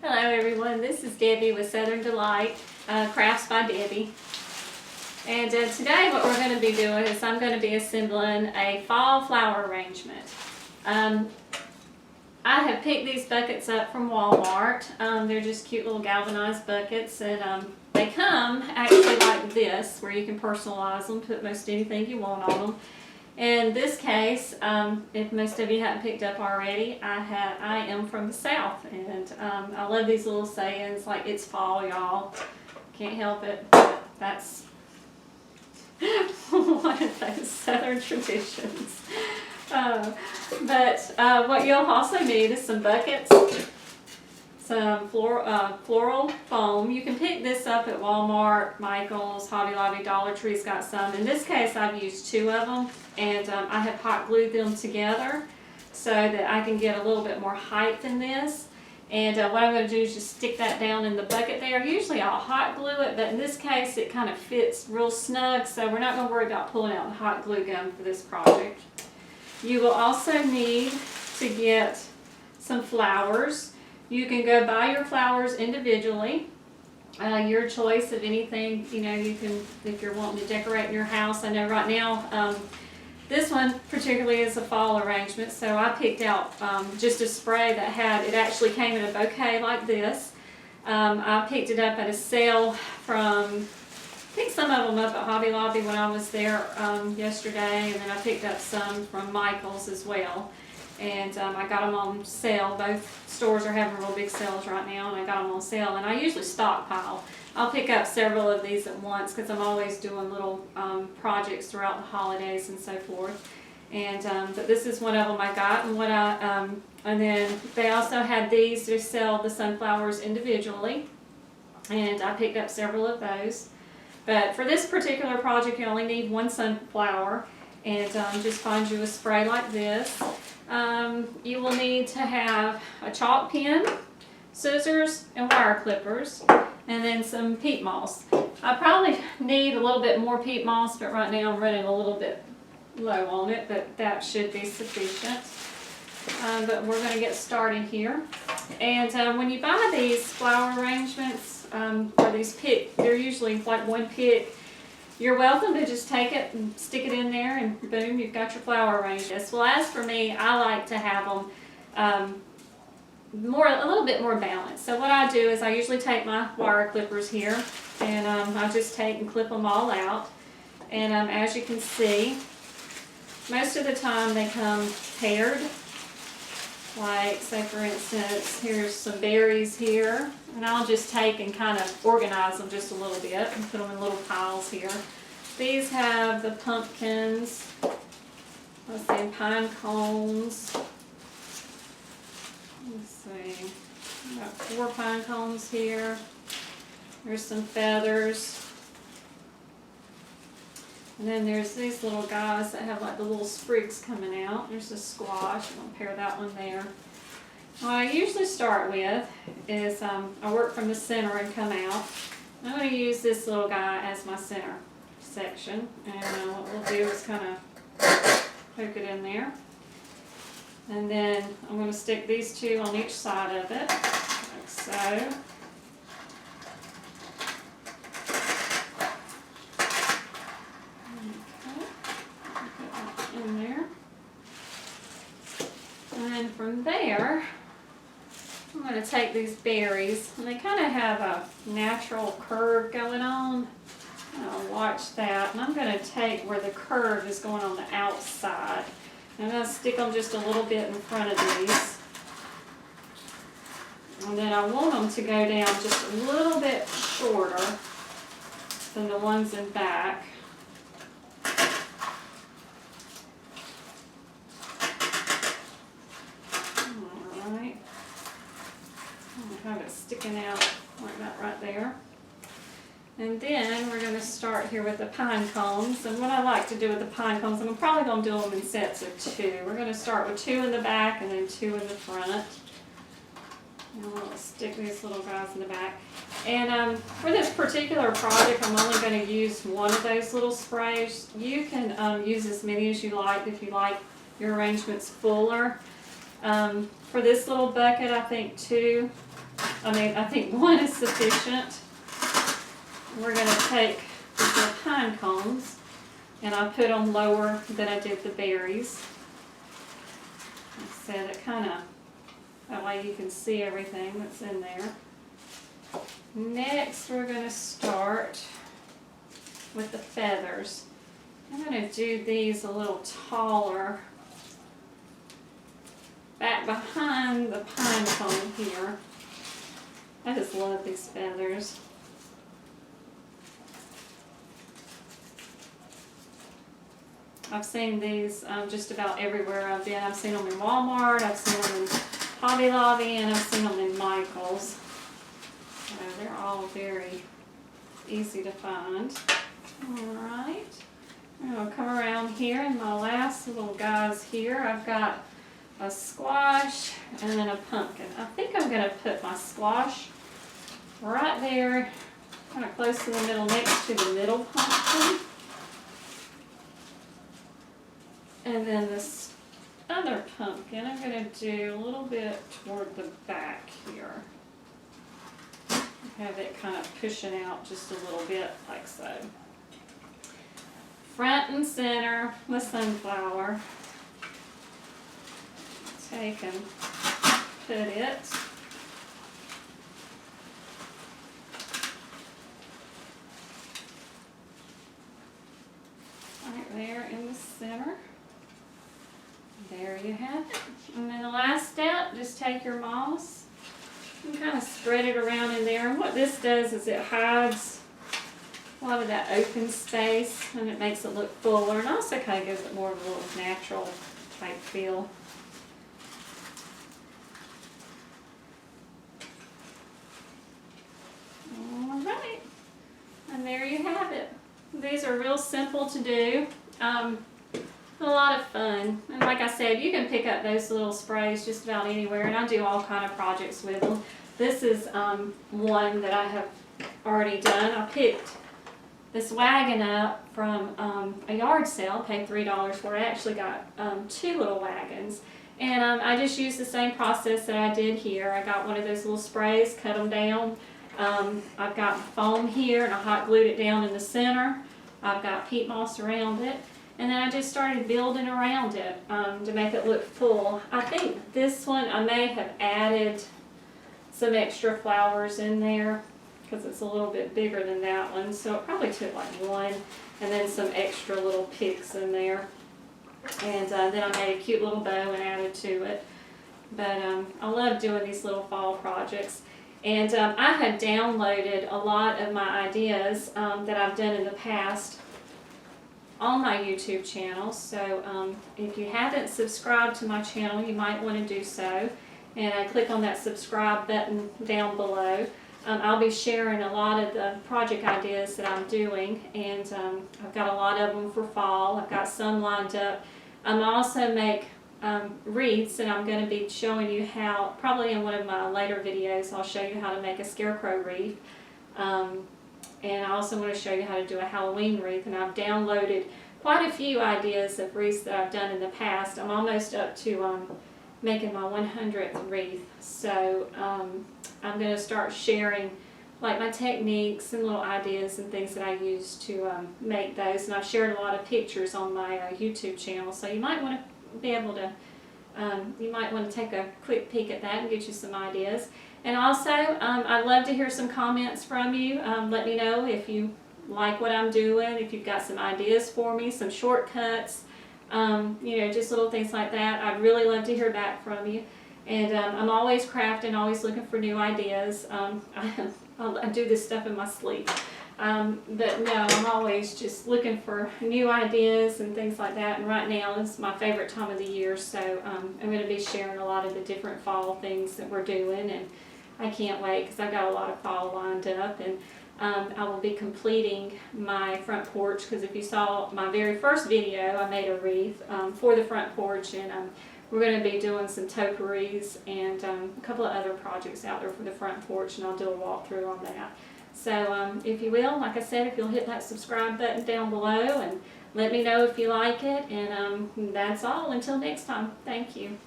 Hello everyone, this is Debbie with Southern Delight, Crafts by Debbie. And today what we're going to be doing is I'm going to be assembling a fall flower arrangement. I have picked these buckets up from Walmart. They're just cute little galvanized buckets, and they come actually like this, where you can personalize them, put most anything you want on them. In this case, if most of you haven't picked up already, I am from the South, and I love these little sayings like "it's fall, y'all." Can't help it. That's one of those Southern traditions. What you'll also need is some buckets, some floral foam. You can pick this up at Walmart, Michael's, Hobby Lobby, Dollar Tree's got some. In this case, I've used 2 of them, and I have hot glued them together so that I can get a little bit more height than this. And what I'm going to do is just stick that down in the bucket there. Usually I'll hot glue it, but in this case it kind of fits real snug, so we're not going to worry about pulling out the hot glue gun for this project. You will also need to get some flowers. You can go buy your flowers individually. Your choice of anything, you know, you can, if you're wanting to decorate your house. I know right now, this one particularly is a fall arrangement, so I picked out just a spray that had, it actually came in a bouquet like this. I picked it up at a sale from, I think some of them up at Hobby Lobby when I was there yesterday, and then I picked up some from Michael's as well. And I got them on sale. Both stores are having real big sales right now, and I got them on sale. And I usually stockpile. I'll pick up several of these at once because I'm always doing little projects throughout the holidays and so forth. And but this is one of them I got, and and then they also had these to sell the sunflowers individually, and I picked up several of those. But for this particular project, you only need 1 sunflower, and just find you a spray like this. You will need to have a chalk pen, scissors, and wire clippers, and then some peat moss. I probably need a little bit more peat moss, but right now I'm running a little bit low on it, but that should be sufficient. But we're going to get started here. And when you buy these flower arrangements, or these pick, they're usually like 1 pick. You're welcome to just take it and stick it in there, and boom, you've got your flower arrangements. Well, as for me, I like to have them a little bit more balanced. So what I do is I usually take my wire clippers here, and I just take and clip them all out. And as you can see, most of the time they come paired. Like, say for instance, here's some berries here, and I'll just take and kind of organize them just a little bit and put them in little piles here. These have the pumpkins, let's see, pine cones. Let's see, I've got 4 pine cones here. There's some feathers. And then there's these little guys that have like the little sprigs coming out. There's a squash. I'm going to pair that one there. What I usually start with is I work from the center and come out. I'm going to use this little guy as my center section. And what we'll do is kind of poke it in there. And then I'm going to stick these 2 on each side of it, like so. In there, and then from there I'm going to take these berries, and they kind of have a natural curve going on. I'll watch that, and I'm going to take where the curve is going on the outside. I'm going to stick them just a little bit in front of these, and then I want them to go down just a little bit shorter than the ones in back. Have it sticking out like that right there. And then we're going to start here with the pine cones. And what I like to do with the pine cones, I'm probably going to do them in sets of 2. We're going to start with 2 in the back and then 2 in the front. And we'll stick these little guys in the back. And for this particular project, I'm only going to use 1 of those little sprays. You can use as many as you like if you like your arrangements fuller. For this little bucket, I think I think one is sufficient. We're going to take these little pine cones, and I put them lower than I did the berries. Like I said, it kind of, that way you can see everything that's in there. Next, we're going to start with the feathers. I'm going to do these a little taller, back behind the pine cone here. I just love these feathers. I've seen these just about everywhere I've been. I've seen them in Walmart, I've seen them in Hobby Lobby, and I've seen them in Michael's. So they're all very easy to find. Alright, I'm going to come around here, and my last little guys here, I've got a squash and then a pumpkin. I think I'm going to put my squash right there, kind of close to the middle, next to the middle pumpkin. And then this other pumpkin, I'm going to do a little bit toward the back here. Have it kind of pushing out just a little bit, like so. Front and center, the sunflower. Take and put it right there in the center. There you have it. And then the last step, just take your moss and kind of spread it around in there. And what this does is it hides a lot of that open space, and it makes it look fuller, and also kind of gives it more of a little natural type feel. Alright, and there you have it. These are real simple to do. A lot of fun, and like I said, you can pick up those little sprays just about anywhere, and I do all kind of projects with them. This is one that I have already done. I picked this wagon up from a yard sale, paid $3 for it. I actually got 2 little wagons, and I just used the same process that I did here. I got one of those little sprays, cut them down. I've got foam here, and I hot glued it down in the center. I've got peat moss around it. And then I just started building around it to make it look full. I think this one I may have added some extra flowers in there because it's a little bit bigger than that one. So it probably took like 1 and then some extra little picks in there. And then I made a cute little bow and added to it. But I love doing these little fall projects. And I had downloaded a lot of my ideas that I've done in the past on my YouTube channel, so if you haven't subscribed to my channel, you might want to do so, and click on that subscribe button down below. I'll be sharing a lot of the project ideas that I'm doing, and I've got a lot of them for fall. I've got some lined up. I also make wreaths, and I'm going to be showing you how, probably in one of my later videos, I'll show you how to make a scarecrow wreath. And I also want to show you how to do a Halloween wreath, and I've downloaded quite a few ideas of wreaths that I've done in the past. I'm almost up to making my 100th wreath, so I'm going to start sharing like my techniques and little ideas and things that I use to make those, and I've shared a lot of pictures on my YouTube channel, so you might want to be able to take a quick peek at that and get you some ideas. And also, I'd love to hear some comments from you. Let me know if you like what I'm doing, if you've got some ideas for me, some shortcuts, you know, just little things like that. I'd really love to hear back from you. And I'm always crafting, always looking for new ideas. I do this stuff in my sleep. But no, I'm always just looking for new ideas and things like that. And right now, this is my favorite time of the year, so I'm going to be sharing a lot of the different fall things that we're doing. And I can't wait because I've got a lot of fall lined up, and I will be completing my front porch, because if you saw my very first video, I made a wreath for the front porch, and we're going to be doing some topiaries and a couple of other projects out there for the front porch, and I'll do a walkthrough on that. So if you will, like I said, if you'll hit that subscribe button down below and let me know if you like it, and that's all. Until next time, thank you.